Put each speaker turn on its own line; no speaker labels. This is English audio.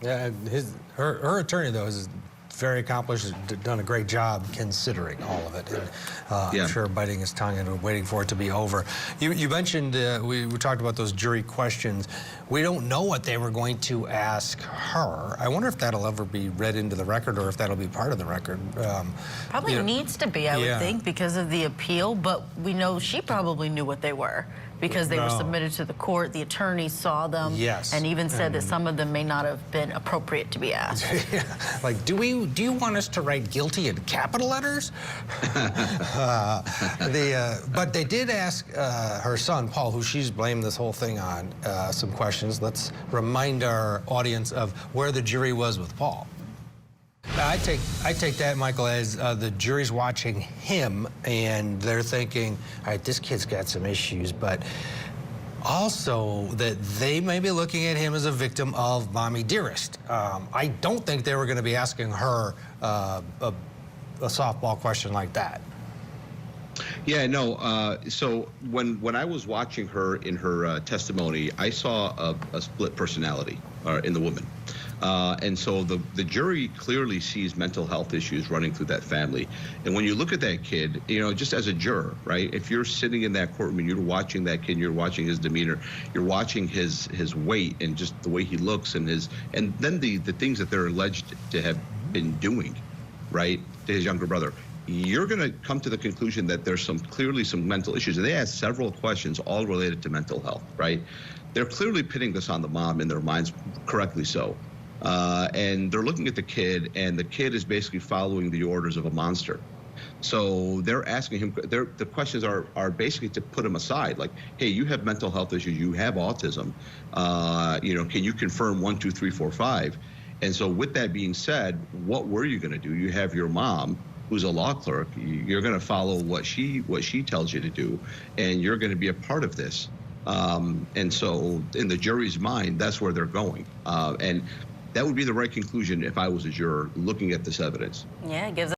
Yeah, and her attorney, though, is very accomplished, done a great job considering all of it. And,
Yeah.
I'm sure biting his tongue and waiting for it to be over. You mentioned, we talked about those jury questions. We don't know what they were going to ask her. I wonder if that'll ever be read into the record or if that'll be part of the record.
Probably needs to be, I would think, because of the appeal, but we know she probably knew what they were because they were submitted to the court. The attorney saw them and even said that some of them may not have been appropriate to be asked.
Like, do you want us to write guilty in capital letters? But they did ask her son, Paul, who she's blamed this whole thing on, some questions. Let's remind our audience of where the jury was with Paul. I take that, Michael, as the jury's watching him, and they're thinking, all right, this kid's got some issues, but also that they may be looking at him as a victim of Mommy Dearest. I don't think they were going to be asking her a softball question like that.
Yeah, no. So when I was watching her in her testimony, I saw a split personality in the woman. And so the jury clearly sees mental health issues running through that family. And when you look at that kid, you know, just as a juror, right, if you're sitting in that courtroom and you're watching that kid, you're watching his demeanor, you're watching his weight and just the way he looks and then the things that they're alleged to have been doing, right, to his younger brother, you're going to come to the conclusion that there's clearly some mental issues. And they asked several questions all related to mental health, right? They're clearly pitting this on the mom in their minds, correctly so. And they're looking at the kid, and the kid is basically following the orders of a monster. So they're asking him, the questions are basically to put him aside. Like, hey, you have mental health issues, you have autism. You know, can you confirm 1, 2, 3, 4, 5? And so with that being said, what were you going to do? You have your mom, who's a law clerk. You're going to follow what she tells you to do, and you're going to be a part of this. And so in the jury's mind, that's where they're going. And that would be the right conclusion if I was a juror looking at this evidence.
Yeah, it gives